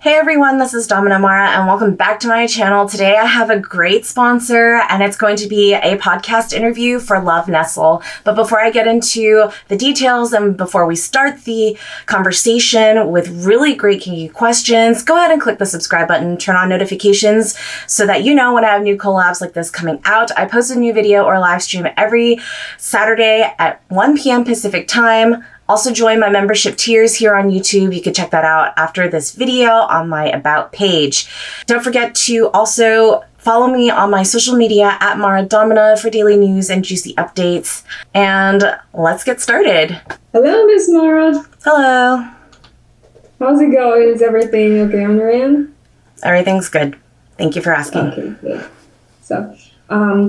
Hey everyone, this is Domina Mara and welcome back to my channel. Today I have a great sponsor and it's going to be a podcast interview for Love Nestle. But before I get into the details and before we start the conversation with really great kinky questions, go ahead and click the subscribe button, turn on notifications so that you know when I have new collabs like this coming out. I post a new video or live stream every Saturday at 1 p.m. Pacific time. Also join my membership tiers here on YouTube. You can check that out after this video on my About page. Don't forget to also follow me on my social media at Mara Domina for daily news and juicy updates. And let's get started. Hello, Miss Mara. Hello. How's it going? Is everything okay on your end? Everything's good. Thank you for asking. Okay, good. So,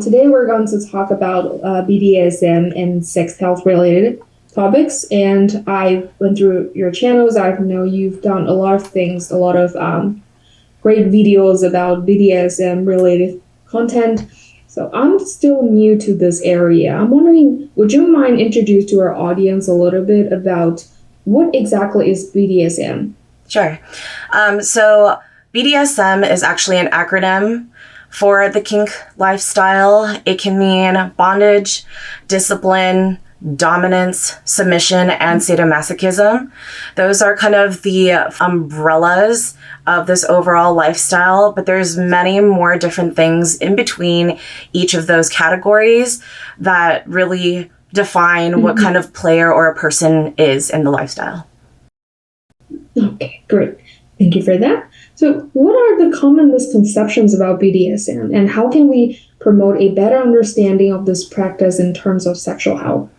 today we're going to talk about BDSM and sex health related topics, and I went through your channels. I know you've done a lot of things, a lot of great videos about BDSM related content. So I'm still new to this area. I'm wondering, would you mind introduce to our audience a little bit about what exactly is BDSM? Sure. So BDSM is actually an acronym for the kink lifestyle. It can mean bondage, discipline, dominance, submission, and sadomasochism. Those are kind of the umbrellas of this overall lifestyle, but there's many more different things in between each of those categories that really define what kind of player or a person is in the lifestyle. Okay, great. Thank you for that. So what are the common misconceptions about BDSM, and how can we promote a better understanding of this practice in terms of sexual health?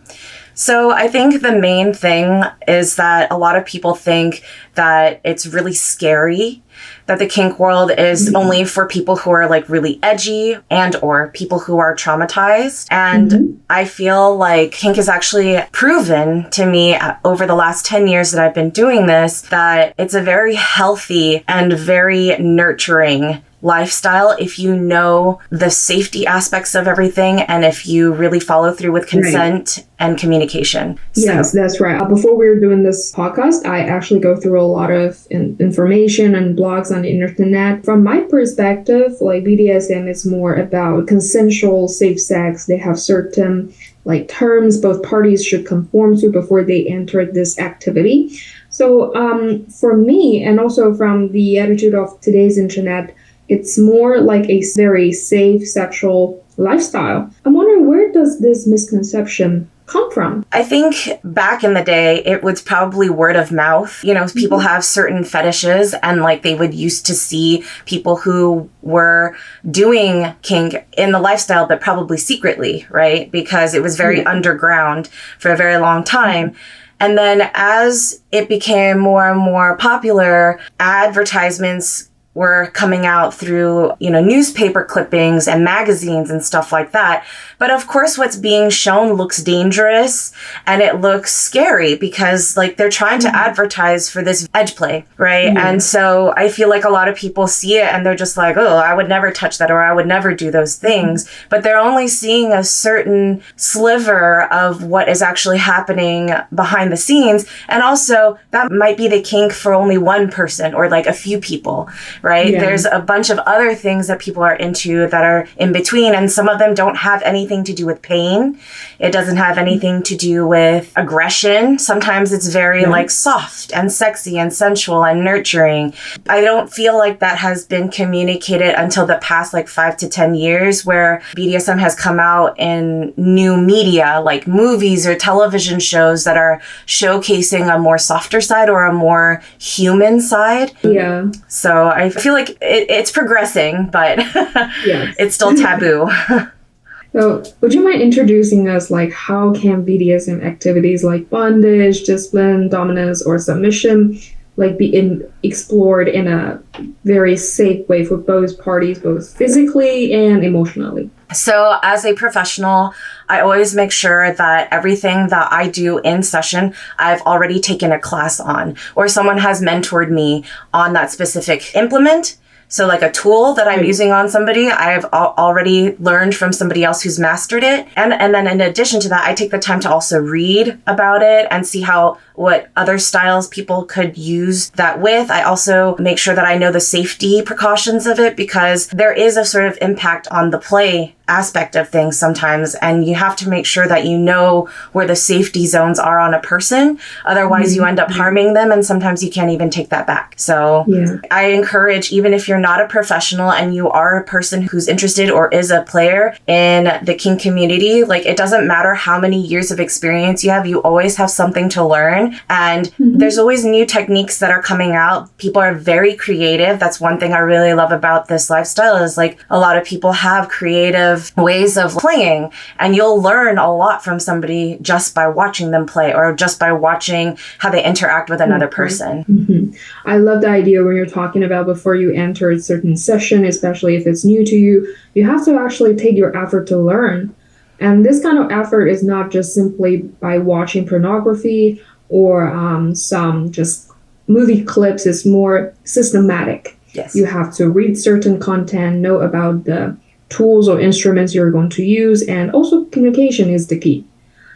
So I think the main thing is that a lot of people think that it's really scary, that the kink world is only for people who are like really edgy and or people who are traumatized. And I feel like kink has actually proven to me over the last 10 years that I've been doing this, that it's a very healthy and very nurturing lifestyle if you know the safety aspects of everything and if you really follow through with consent and communication. Yes, that's right. Before we were doing this podcast, I actually go through a lot of information and blogs on the internet. From my perspective, like BDSM is more about consensual, safe sex. They have certain like terms both parties should conform to before they enter this activity. So for me, and also from the attitude of today's internet, it's more like a very safe sexual lifestyle. I'm wondering, where does this misconception come from? I think back in the day, it was probably word of mouth. You know, people have certain fetishes and like they would used to see people who were doing kink in the lifestyle, but probably secretly, right? Because it was very underground for a very long time. And then as it became more and more popular, advertisements were coming out through, newspaper clippings and magazines and stuff like that. But of course, what's being shown looks dangerous and it looks scary because like they're trying to advertise for this edge play, right? And so I feel like a lot of people see it and they're just like, oh, I would never touch that or I would never do those things. But they're only seeing a certain sliver of what is actually happening behind the scenes. And also that might be the kink for only one person or like a few people. Right? Yeah. There's a bunch of other things that people are into that are in between, and some of them don't have anything to do with pain. It doesn't have anything to do with aggression. Sometimes it's very like soft and sexy and sensual and nurturing. I don't feel like that has been communicated until the past like 5 to 10 years, where BDSM has come out in new media like movies or television shows that are showcasing a more softer side or a more human side. Yeah. So I feel like it's progressing, but it's still taboo. So would you mind introducing us, like, how can BDSM activities like bondage, discipline, dominance, or submission like be explored in a very safe way for both parties, both physically and emotionally? So as a professional, I always make sure that everything that I do in session, I've already taken a class on, or someone has mentored me on that specific implement. So like a tool that I'm using on somebody, I've already learned from somebody else who's mastered it. And then in addition to that, I take the time to also read about it and see what other styles people could use that with. I also make sure that I know the safety precautions of it, because there is a sort of impact on the play aspect of things sometimes, and you have to make sure that you know where the safety zones are on a person. Otherwise, you end up harming them, and sometimes you can't even take that back. So I encourage, even if you're not a professional and you are a person who's interested or is a player in the kink community, like, it doesn't matter how many years of experience you have, you always have something to learn. And there's always new techniques that are coming out. People are very creative. That's one thing I really love about this lifestyle, is like, a lot of people have creative ways of playing, and you'll learn a lot from somebody just by watching them play, or just by watching how they interact with another person. I love the idea when you're talking about before you enter a certain session, especially if it's new to you, you have to actually take your effort to learn. And this kind of effort is not just simply by watching pornography or some just movie clips. It's more systematic. Yes. You have to read certain content, know about the tools or instruments you're going to use, and also communication is the key,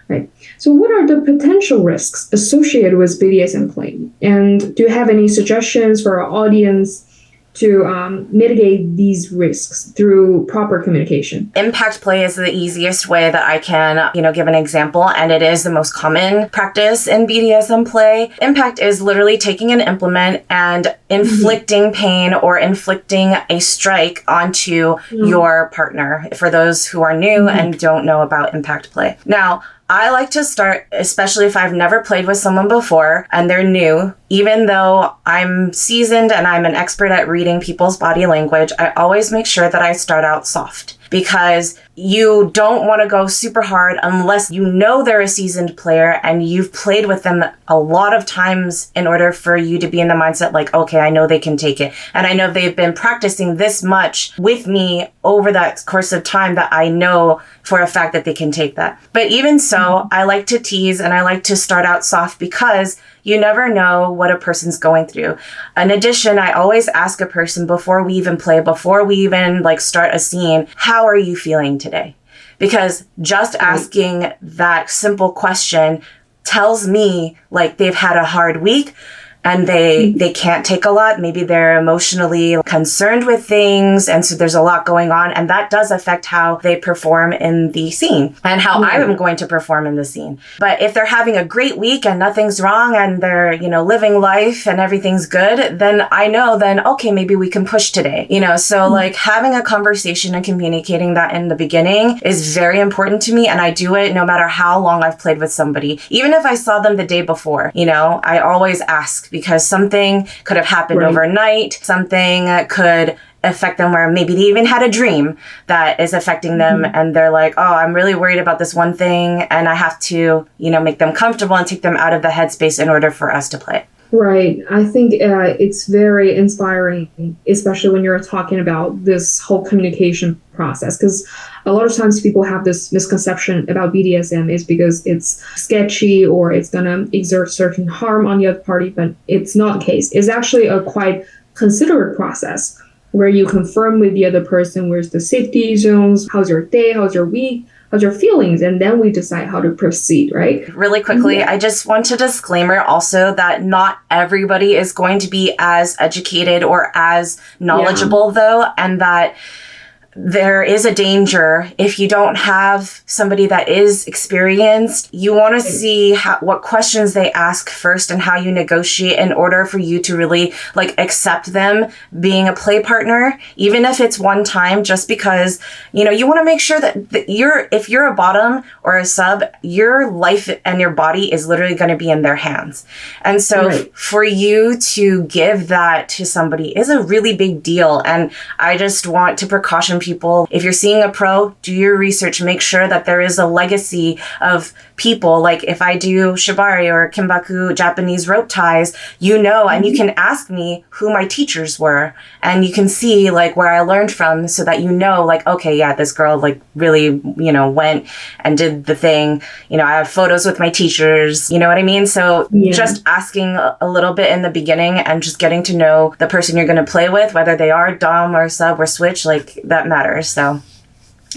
right? So what are the potential risks associated with BDSM playing? And do you have any suggestions for our audience to mitigate these risks through proper communication? Impact play is the easiest way that I can, give an example, and it is the most common practice in BDSM play. Impact is literally taking an implement and inflicting pain or inflicting a strike onto your partner, for those who are new and don't know about impact play. Now, I like to start, especially if I've never played with someone before and they're new, even though I'm seasoned and I'm an expert at reading people's body language, I always make sure that I start out soft, because you don't want to go super hard unless you know they're a seasoned player and you've played with them a lot of times, in order for you to be in the mindset like, okay, I know they can take it. And I know they've been practicing this much with me over that course of time, that I know for a fact that they can take that. But even so, I like to tease and I like to start out soft, because you never know what a person's going through. In addition, I always ask a person before we even play, before we even start a scene, how are you feeling today? Because just asking that simple question tells me they've had a hard week and they can't take a lot. Maybe they're emotionally concerned with things, and so there's a lot going on, and that does affect how they perform in the scene and how I am going to perform in the scene. But if they're having a great week and nothing's wrong and they're, living life and everything's good, then I know okay, maybe we can push today. So having a conversation and communicating that in the beginning is very important to me, and I do it no matter how long I've played with somebody. Even if I saw them the day before, I always ask, because something could have happened overnight. Something could affect them where maybe they even had a dream that is affecting them, and they're like, oh, I'm really worried about this one thing, and I have to, make them comfortable and take them out of the headspace in order for us to play. Right. I think it's very inspiring, especially when you're talking about this whole communication process, because a lot of times people have this misconception about BDSM is because it's sketchy or it's going to exert certain harm on the other party, but it's not the case. It's actually a quite considerate process where you confirm with the other person where's the safety zones, how's your day, how's your week, how's your feelings, and then we decide how to proceed, right? Really quickly, I just want to disclaimer also that not everybody is going to be as educated or as knowledgeable though, and that there is a danger if you don't have somebody that is experienced. You want to see what questions they ask first and how you negotiate in order for you to really accept them being a play partner, even if it's one time, just because, you want to make sure that if you're a bottom or a sub, your life and your body is literally going to be in their hands. And so for you to give that to somebody is a really big deal. And I just want to precaution people, if you're seeing a pro, do your research, make sure that there is a legacy of people. Like if I do shibari or kimbaku, Japanese rope ties, and you can ask me who my teachers were, and you can see where I learned from, so that okay, yeah, this girl really, went and did the thing. I have photos with my teachers, you know what I mean? So just asking a little bit in the beginning and just getting to know the person you're going to play with, whether they are dom or sub or switch, that matters. So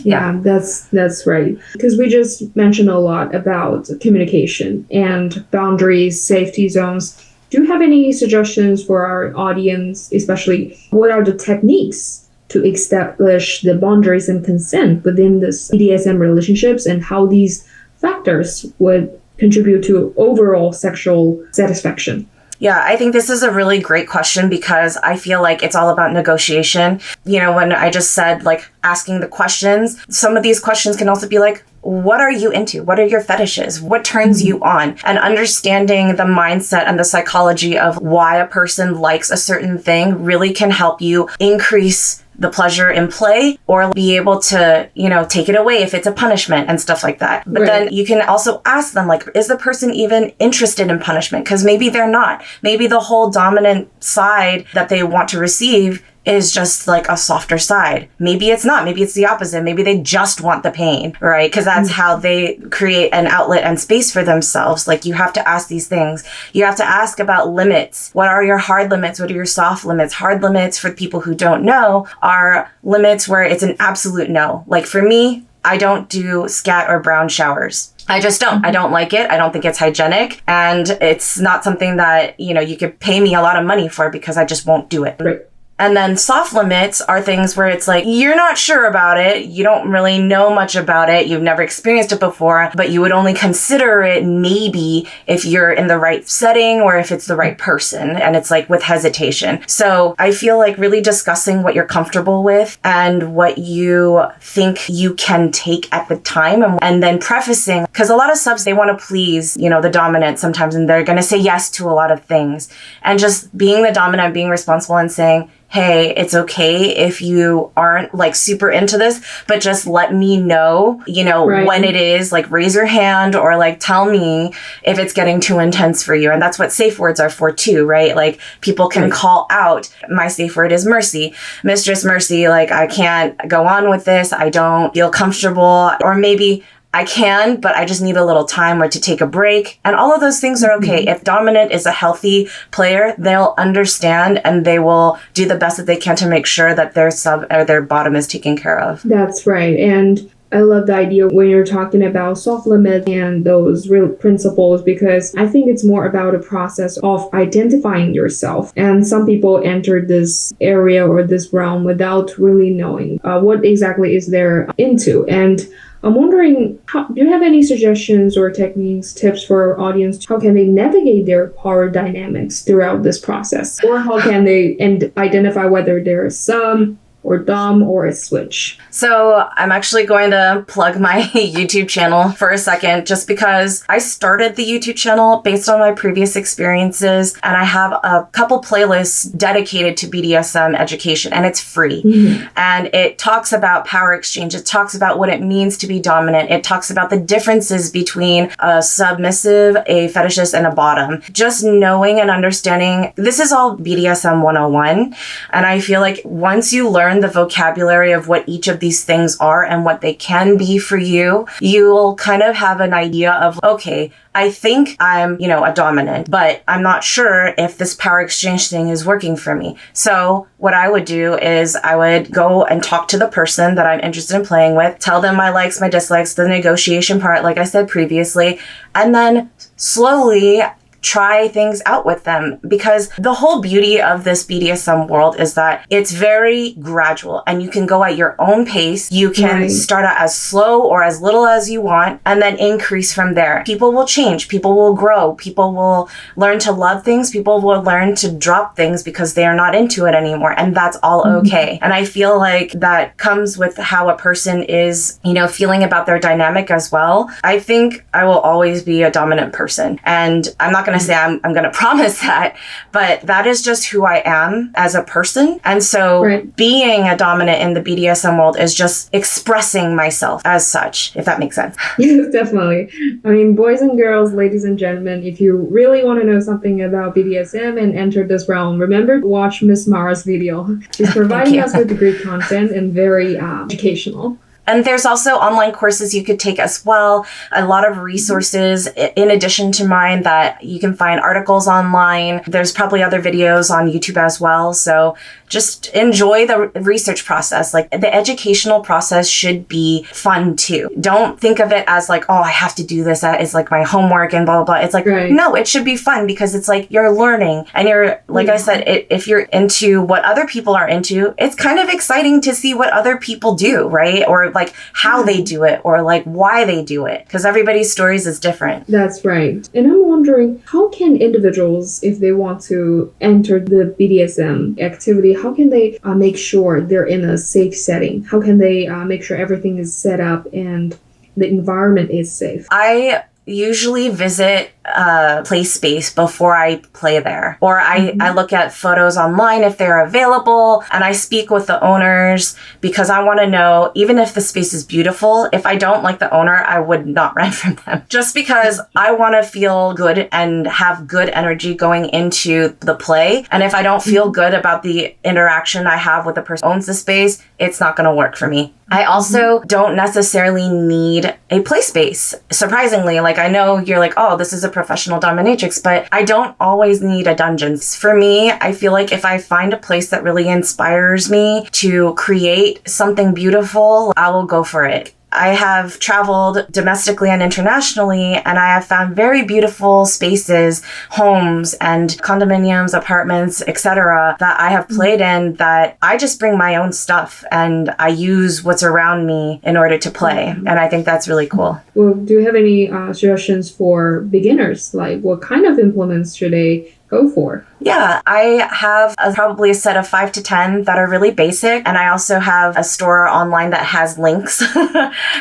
Yeah, that's right. Because we just mentioned a lot about communication and boundaries, safety zones. Do you have any suggestions for our audience, especially what are the techniques to establish the boundaries and consent within this BDSM relationships and how these factors would contribute to overall sexual satisfaction? Yeah, I think this is a really great question because I feel like it's all about negotiation. You know, when I just said like asking the questions, some of these questions can also be like, what are you into? What are your fetishes? What turns you on? And understanding the mindset and the psychology of why a person likes a certain thing really can help you increase the pleasure in play or be able to, you know, take it away if it's a punishment and stuff like that. But then you can also ask them, like, is the person even interested in punishment? Because maybe they're not. Maybe the whole dominant side that they want to receive is just like a softer side. Maybe it's not. Maybe it's the opposite. Maybe they just want the pain, right? Because that's how they create an outlet and space for themselves. Like you have to ask these things. You have to ask about limits. What are your hard limits? What are your soft limits? Hard limits, for people who don't know, are limits where it's an absolute no. Like for me, I don't do scat or brown showers. I just don't. I don't like it. I don't think it's hygienic. And it's not something that, you know, you could pay me a lot of money for because I just won't do it. Right. And then soft limits are things where it's like, you're not sure about it. You don't really know much about it. You've never experienced it before, but you would only consider it maybe if you're in the right setting or if it's the right person. And it's like with hesitation. So I feel like really discussing what you're comfortable with and what you think you can take at the time. And then prefacing, because a lot of subs, they want to please, you know, the dominant sometimes, and they're going to say yes to a lot of things. And just being the dominant, being responsible and saying, hey, it's okay if you aren't like super into this, but just let me know, you know, when it is, like raise your hand or like tell me if it's getting too intense for you. And that's what safe words are for too, right? Like people can call out, my safe word is Mercy. Mistress Mercy, like I can't go on with this. I don't feel comfortable. Or maybe I can, but I just need a little time or to take a break. And all of those things are okay. If dominant is a healthy player, they'll understand and they will do the best that they can to make sure that their sub or their bottom is taken care of. That's right. And I love the idea when you're talking about soft limits and those real principles, because I think it's more about a process of identifying yourself. And some people enter this area or this realm without really knowing what exactly is they're into. And I'm wondering, do you have any suggestions or techniques, tips for our audience? How can they navigate their power dynamics throughout this process? Or how can they identify whether they're a sub or dom or a switch? So I'm actually going to plug my YouTube channel for a second, just because I started the YouTube channel based on my previous experiences, and I have a couple playlists dedicated to BDSM education, and it's free. And it talks about power exchange. It talks about what it means to be dominant. It talks about the differences between a submissive, a fetishist, and a bottom. Just knowing and understanding, this is all BDSM 101. And I feel like once you learn the vocabulary of what each of these things are and what they can be for you, you'll kind of have an idea of, okay, I think I'm, you know, a dominant, but I'm not sure if this power exchange thing is working for me. So what I would do is I would go and talk to the person that I'm interested in playing with, tell them my likes, my dislikes, the negotiation part, like I said previously, and then slowly try things out with them, because the whole beauty of this BDSM world is that it's very gradual and you can go at your own pace. You can start out as slow or as little as you want and then increase from there. People will change. People will grow. People will learn to love things. People will learn to drop things because they are not into it anymore. And that's all okay. And I feel like that comes with how a person is, you know, feeling about their dynamic as well. I think I will always be a dominant person, and I'm not going to say I'm going to promise that, but that is just who I am as a person. And so being a dominant in the BDSM world is just expressing myself as such, if that makes sense. Yes, definitely. I mean, boys and girls, ladies and gentlemen, if you really want to know something about BDSM and enter this realm, remember to watch Miss Mara's video. She's providing us with great content and very educational. And there's also online courses you could take as well. A lot of resources in addition to mine that you can find articles online. There's probably other videos on YouTube as well. So just enjoy the research process. Like the educational process should be fun too. Don't think of it as like, oh, I have to do this. That is like my homework and blah, blah, blah. It's like, no, it should be fun because it's like you're learning and you're, like I said, if you're into what other people are into, it's kind of exciting to see what other people do, right? Or like how they do it or like why they do it because everybody's stories is different. That's right. And I'm wondering, how can individuals, if they want to enter the BDSM activity, how can they make sure they're in a safe setting? How can they make sure everything is set up and the environment is safe? I usually visit a play space before I play there. Or I look at photos online if they're available and I speak with the owners because I want to know, even if the space is beautiful, if I don't like the owner, I would not rent from them. Just because I want to feel good and have good energy going into the play. And if I don't feel good about the interaction I have with the person who owns the space, it's not going to work for me. I also don't necessarily need a play space. Surprisingly, like I know you're like, oh, this is a professional dominatrix, but I don't always need a dungeon. For me, I feel like if I find a place that really inspires me to create something beautiful, I will go for it. I have traveled domestically and internationally, and I have found very beautiful spaces, homes and condominiums, apartments, etc. that I have played in that I just bring my own stuff and I use what's around me in order to play. And I think that's really cool. Well, do you have any suggestions for beginners? Like what kind of implements should they go for? Yeah, I have probably a set of 5 to 10 that are really basic. And I also have a store online that has links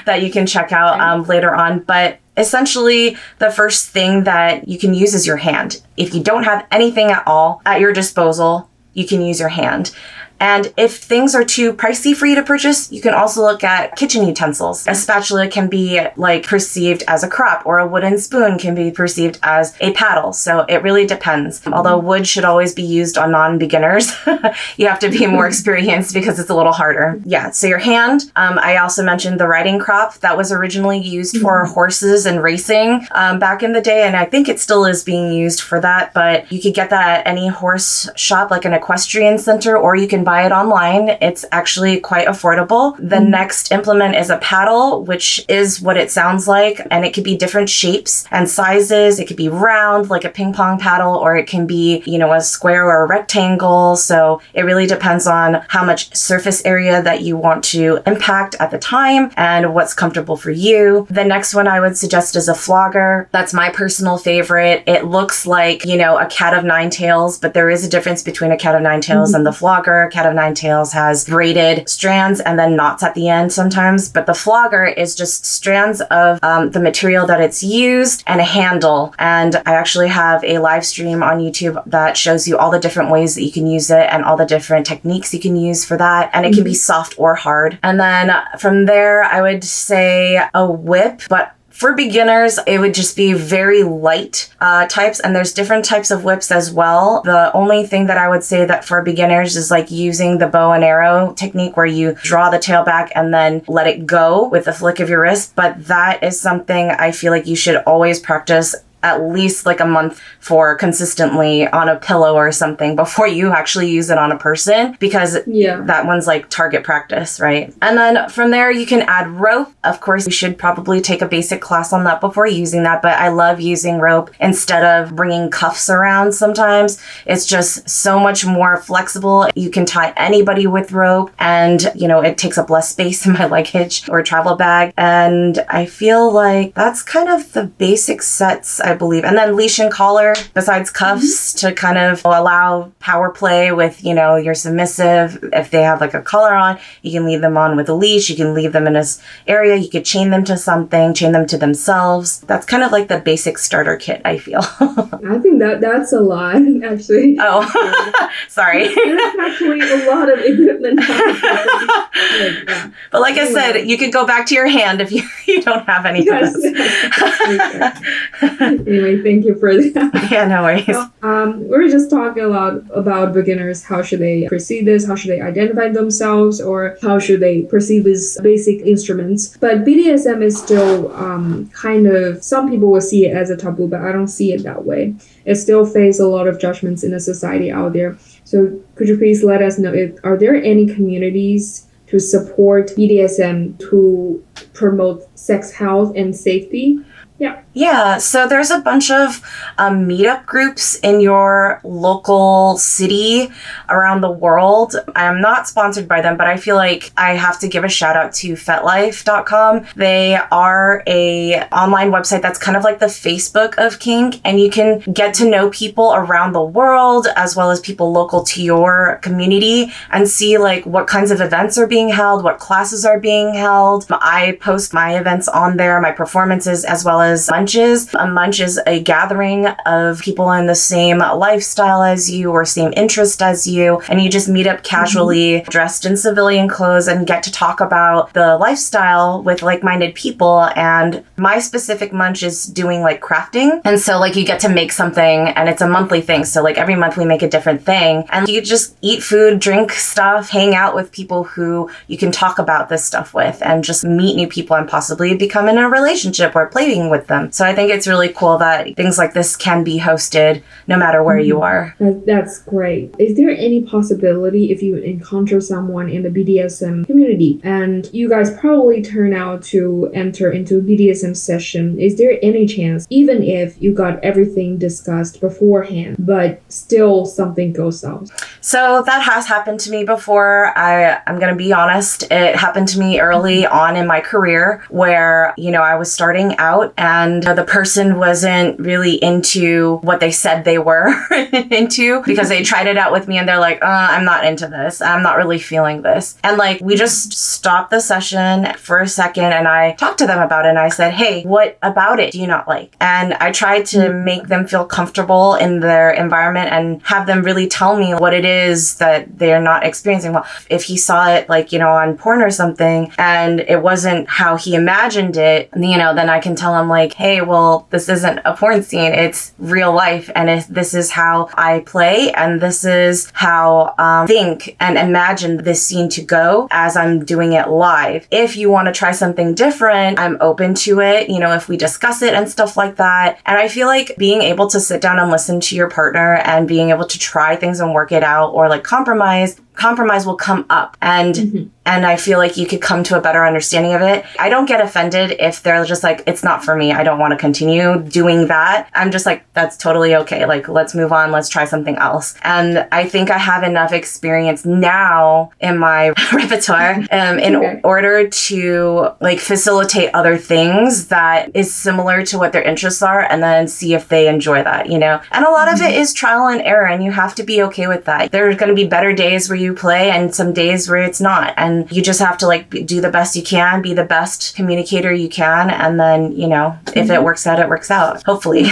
that you can check out later on. But essentially, the first thing that you can use is your hand. If you don't have anything at all at your disposal, you can use your hand. And if things are too pricey for you to purchase, you can also look at kitchen utensils. A spatula can be like perceived as a crop, or a wooden spoon can be perceived as a paddle. So it really depends. Although wood should always be used on non-beginners, you have to be more experienced because it's a little harder. Yeah, so your hand. I also mentioned the riding crop that was originally used for horses and racing back in the day. And I think it still is being used for that, but you could get that at any horse shop, like an equestrian center, or you can buy it online. It's actually quite affordable. The next implement is a paddle, which is what it sounds like. And it could be different shapes and sizes. It could be round, like a ping pong paddle, or it can be, a square or a rectangle. So it really depends on how much surface area that you want to impact at the time and what's comfortable for you. The next one I would suggest is a flogger. That's my personal favorite. It looks like, a cat of nine tails, but there is a difference between a cat of nine tails and the flogger. Cat of nine tails has braided strands and then knots at the end sometimes, but the flogger is just strands of the material that it's used and a handle. And I actually have a live stream on YouTube that shows you all the different ways that you can use it and all the different techniques you can use for that. And it can be soft or hard. And then from there, I would say a whip, but for beginners, it would just be very light types, and there's different types of whips as well. The only thing that I would say that for beginners is like using the bow and arrow technique where you draw the tail back and then let it go with a flick of your wrist. But that is something I feel like you should always practice at least like a month for consistently on a pillow or something before you actually use it on a person, because that one's like target practice, right? And then from there you can add rope. Of course, you should probably take a basic class on that before using that, but I love using rope instead of bringing cuffs around sometimes. It's just so much more flexible. You can tie anybody with rope and, it takes up less space in my luggage or travel bag. And I feel like that's kind of the basic sets, I believe. And then leash and collar, besides cuffs, to kind of allow power play with, your submissive. If they have like a collar on, you can leave them on with a leash. You can leave them in this area. You could chain them to something, chain them to themselves. That's kind of like the basic starter kit, I feel. I think that's a lot, actually. Oh, sorry. There's actually a lot of equipment. But like I said, you could go back to your hand if you don't have any of those. Anyway, thank you for that. Yeah, no worries. We're just talking a lot about beginners. How should they perceive this? How should they identify themselves? Or how should they perceive these basic instruments? But BDSM is still kind of, some people will see it as a taboo, but I don't see it that way. It still faces a lot of judgments in the society out there. So could you please let us know, are there any communities to support BDSM to promote sex health and safety? Yeah. Yeah, so there's a bunch of meetup groups in your local city around the world. I'm not sponsored by them, but I feel like I have to give a shout out to fetlife.com. They are a online website that's kind of like the Facebook of kink, and you can get to know people around the world as well as people local to your community and see like what kinds of events are being held, what classes are being held. I post my events on there, my performances, as well as munches. A munch is a gathering of people in the same lifestyle as you or same interest as you, and you just meet up casually, dressed in civilian clothes, and get to talk about the lifestyle with like-minded people. And my specific munch is doing like crafting, and so like you get to make something, and it's a monthly thing, so like every month we make a different thing, and you just eat food, drink stuff, hang out with people who you can talk about this stuff with, and just meet new people and possibly become in a relationship or playing with them. So I think it's really cool that things like this can be hosted no matter where you are. That's great. Is there any possibility if you encounter someone in the BDSM community and you guys probably turn out to enter into a BDSM session, is there any chance, even if you got everything discussed beforehand, but still something goes south? So that has happened to me before. I'm going to be honest. It happened to me early on in my career where, I was starting out and the person wasn't really into what they said they were into because they tried it out with me and they're like, I'm not into this. I'm not really feeling this. And like, we just stopped the session for a second and I talked to them about it and I said, hey, what about it do you not like? And I tried to make them feel comfortable in their environment and have them really tell me what it is that they're not experiencing. Well, if he saw it like, on porn or something and it wasn't how he imagined it, then I can tell him like, hey, well, this isn't a porn scene. It's real life. And this is how I play. And this is how I think and imagine this scene to go as I'm doing it live. If you want to try something different, I'm open to it, if we discuss it and stuff like that. And I feel like being able to sit down and listen to your partner and being able to try things and work it out or like compromise will come up and I feel like you could come to a better understanding of it. I don't get offended if they're just like, it's not for me. I don't want to continue doing that. I'm just like, that's totally okay. Like, let's move on. Let's try something else. And I think I have enough experience now in my repertoire in order to like facilitate other things that is similar to what their interests are and then see if they enjoy that, And a lot of it is trial and error and you have to be okay with that. There's going to be better days where you play and some days where it's not. And you just have to like do the best you can, be the best communicator you can. And then, if it works out, it works out, hopefully.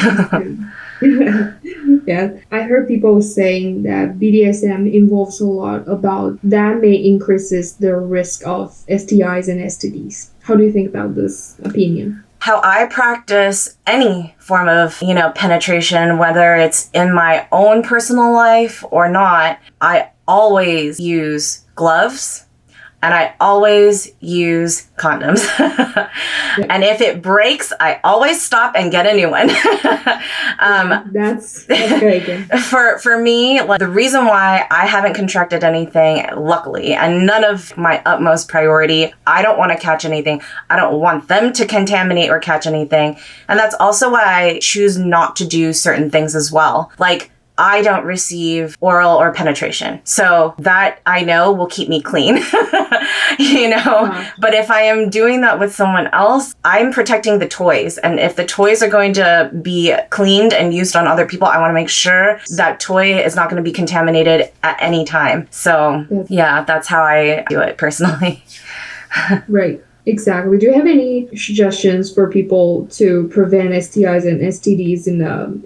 Yeah, I heard people saying that BDSM involves a lot about that may increases the risk of STIs and STDs. How do you think about this opinion? How I practice any form of, penetration, whether it's in my own personal life or not, I always use gloves. And I always use condoms. And if it breaks, I always stop and get a new one. That's very good. For me, like, the reason why I haven't contracted anything, luckily, and none of my utmost priority, I don't want to catch anything. I don't want them to contaminate or catch anything. And that's also why I choose not to do certain things as well. Like, I don't receive oral or penetration. So that I know will keep me clean, But if I am doing that with someone else, I'm protecting the toys. And if the toys are going to be cleaned and used on other people, I want to make sure that toy is not going to be contaminated at any time. So yeah, that's how I do it personally. Right. Exactly. Do you have any suggestions for people to prevent STIs and STDs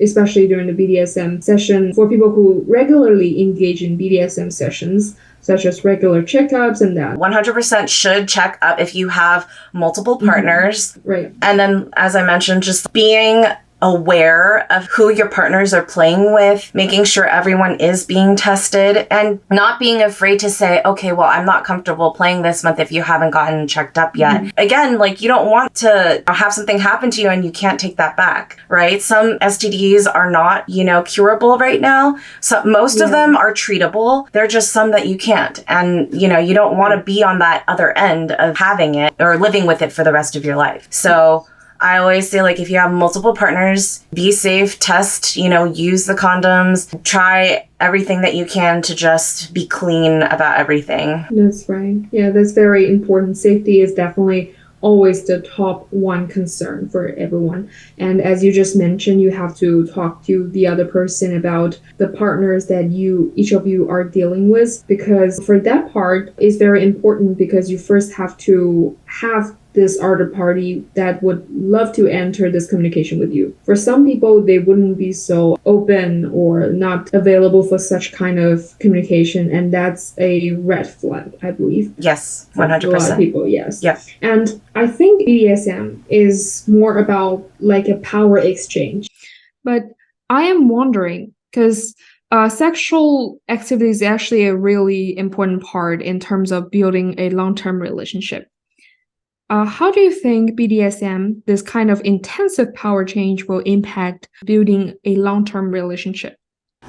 especially during the BDSM session, for people who regularly engage in BDSM sessions, such as regular checkups and that? 100% should check up if you have multiple partners. Right. And then, as I mentioned, just being aware of who your partners are playing with, making sure everyone is being tested, and not being afraid to say, okay, well, I'm not comfortable playing this month if you haven't gotten checked up yet. Mm-hmm. Again, like, you don't want to have something happen to you and you can't take that back, right? Some STDs are not, curable right now. So most of them are treatable. There are just some that you can't. And, you don't want to be on that other end of having it or living with it for the rest of your life. So I always say, like, if you have multiple partners, be safe, test, use the condoms, try everything that you can to just be clean about everything. That's right. Yeah, that's very important. Safety is definitely always the top one concern for everyone. And as you just mentioned, you have to talk to the other person about the partners that each of you are dealing with, because for that part is very important, because you first have to have this other party that would love to enter this communication with you. For some people, they wouldn't be so open or not available for such kind of communication, and that's a red flag, I believe. Yes, 100%. A lot of people, yes. Yeah. And I think BDSM is more about like a power exchange. But I am wondering, because sexual activity is actually a really important part in terms of building a long-term relationship. How do you think BDSM, this kind of intensive power change, will impact building a long-term relationship?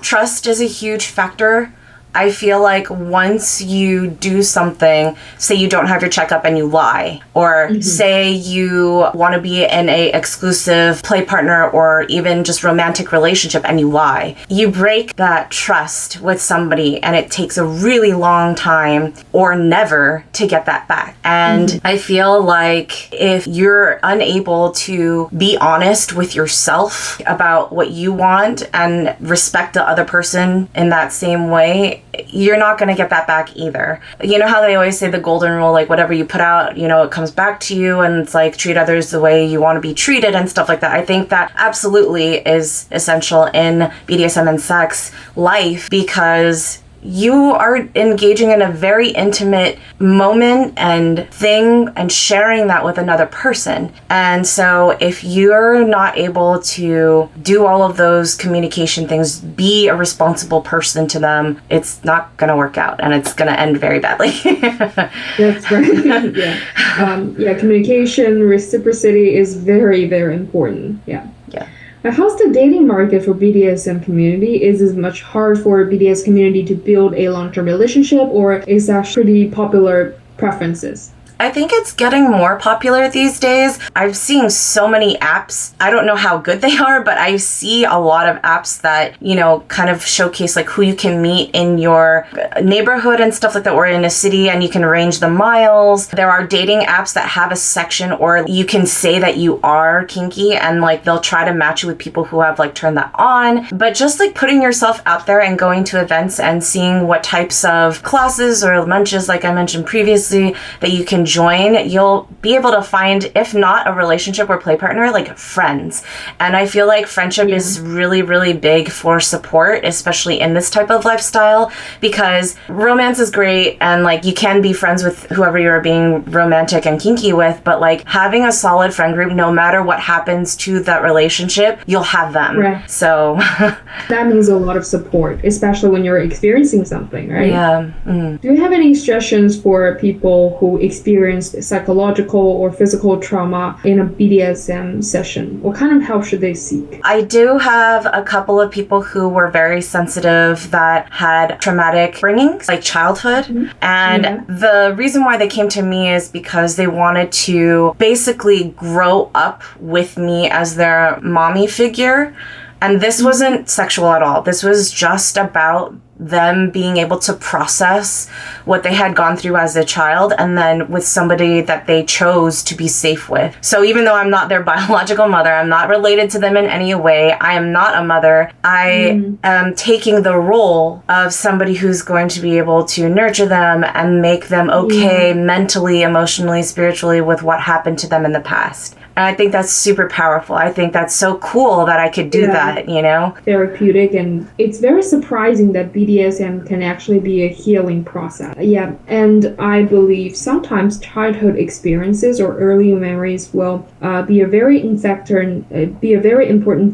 Trust is a huge factor. I feel like once you do something, say you don't have your checkup and you lie, or say you want to be in a exclusive play partner or even just romantic relationship and you lie, you break that trust with somebody and it takes a really long time or never to get that back. And I feel like if you're unable to be honest with yourself about what you want and respect the other person in that same way, you're not going to get that back either. You know how they always say the golden rule, like whatever you put out, it comes back to you, and it's like treat others the way you want to be treated and stuff like that. I think that absolutely is essential in BDSM and sex life, because you are engaging in a very intimate moment and thing and sharing that with another person. And so if you're not able to do all of those communication things, be a responsible person to them, it's not going to work out and it's going to end very badly. That's right. Yeah. Communication, reciprocity is very, very important. Yeah. Now, how's the dating market for BDSM community? Is it much hard for BDS community to build a long-term relationship, or is that pretty popular preferences? I think it's getting more popular these days. I've seen so many apps. I don't know how good they are, but I see a lot of apps that, kind of showcase like who you can meet in your neighborhood and stuff like that, or in a city, and you can arrange the miles. There are dating apps that have a section, or you can say that you are kinky and like they'll try to match you with people who have like turned that on. But just like putting yourself out there and going to events and seeing what types of classes or lunches, like I mentioned previously, that you can join, you'll be able to find, if not a relationship or play partner, like friends. And I feel like friendship is really, really big for support, especially in this type of lifestyle, because romance is great and like you can be friends with whoever you're being romantic and kinky with, but like having a solid friend group, no matter what happens to that relationship, you'll have them. Right. So that means a lot of support, especially when you're experiencing something, right? Yeah. Do you have any suggestions for people who experience psychological or physical trauma in a BDSM session? What kind of help should they seek? I do have a couple of people who were very sensitive that had traumatic bringings, like childhood. And the reason why they came to me is because they wanted to basically grow up with me as their mommy figure. And this wasn't sexual at all. This was just about them being able to process what they had gone through as a child, and then with somebody that they chose to be safe with. So even though I'm not their biological mother, I'm not related to them in any way, I am not a mother, I am taking the role of somebody who's going to be able to nurture them and make them okay mentally, emotionally, spiritually with what happened to them in the past. And I think that's super powerful. I think that's so cool that I could do that, you know? Therapeutic, and it's very surprising that BDSM can actually be a healing process. Yeah, and I believe sometimes childhood experiences or early memories will be a very important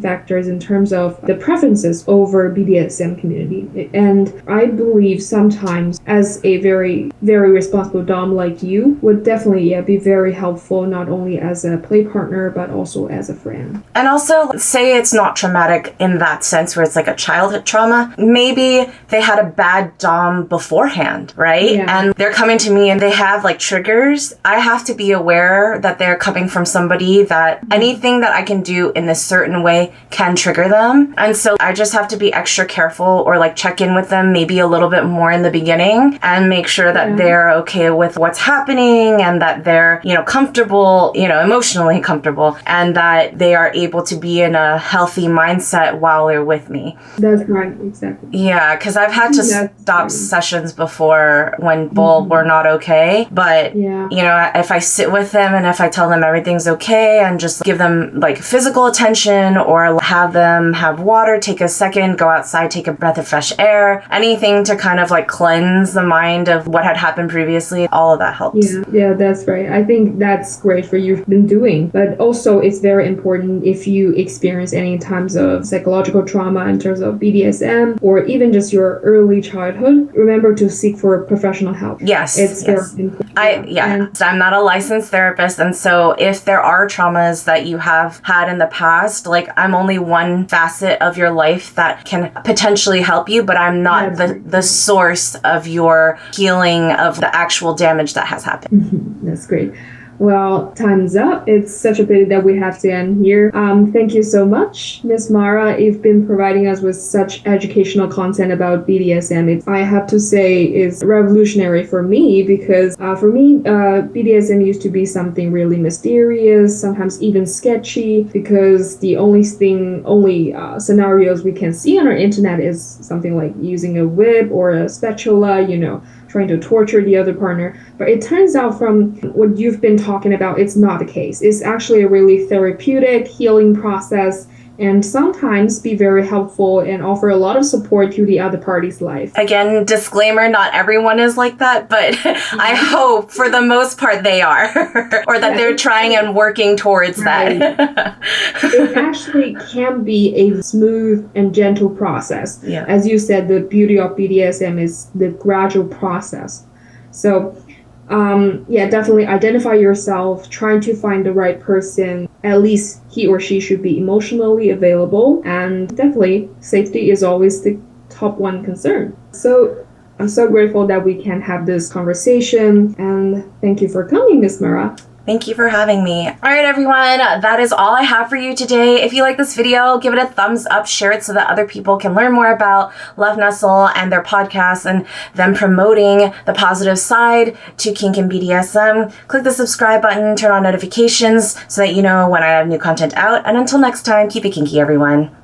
factors in terms of the preferences over BDSM community. And I believe sometimes as a very, very responsible dom like you would definitely be very helpful, not only as a play partner but also as a friend. And also, say it's not traumatic in that sense where it's like a childhood trauma. Maybe they had a bad dom beforehand, right? Yeah. And they're coming to me and they have like triggers. I have to be aware that they're coming from somebody that anything that I can do in this certain way can trigger them. And so I just have to be extra careful or like check in with them maybe a little bit more in the beginning and make sure that they're okay with what's happening and that they're, you know, comfortable, you know, emotionally comfortable, and that they are able to be in a healthy mindset while they're with me. That's right, exactly. Yeah, because I've had to stop sessions before when both were not okay. But, you know, if I sit with them and if I tell them everything's okay and just give them like physical attention or have them have water, take a second, go outside, take a breath of fresh air, anything to kind of like cleanse the mind of what had happened previously, all of that helps. Yeah, that's right. I think that's great for you've been doing. But also it's very important if you experience any times of psychological trauma in terms of BDSM or even just your early childhood, remember to seek for professional help. Yes. It's very important. I'm not a licensed therapist, and so if there are traumas that you have had in the past, like I'm only one facet of your life that can potentially help you, but I'm not the source of your healing of the actual damage that has happened. That's great. Well, time's up. It's such a pity that we have to end here. Thank you so much, Ms. Mara. You've been providing us with such educational content about BDSM. I have to say is revolutionary for me because for me, BDSM used to be something really mysterious, sometimes even sketchy, because the only scenarios we can see on our internet is something like using a whip or a spatula, you know, trying to torture the other partner. But it turns out from what you've been talking about, it's not the case. It's actually a really therapeutic healing process and sometimes be very helpful and offer a lot of support to the other party's life. Again, disclaimer, not everyone is like that, but I hope for the most part they are, or that they're trying and working towards that. It actually can be a smooth and gentle process. Yeah. As you said, the beauty of BDSM is the gradual process. So definitely identify yourself, trying to find the right person. At least he or she should be emotionally available, and definitely safety is always the top one concern. So I'm so grateful that we can have this conversation, and thank you for coming, Ms. Mara. Thank you for having me. All right, everyone, that is all I have for you today. If you like this video, give it a thumbs up, share it so that other people can learn more about Love Nestle and their podcast and them promoting the positive side to kink and BDSM. Click the subscribe button, turn on notifications so that you know when I have new content out. And until next time, keep it kinky, everyone.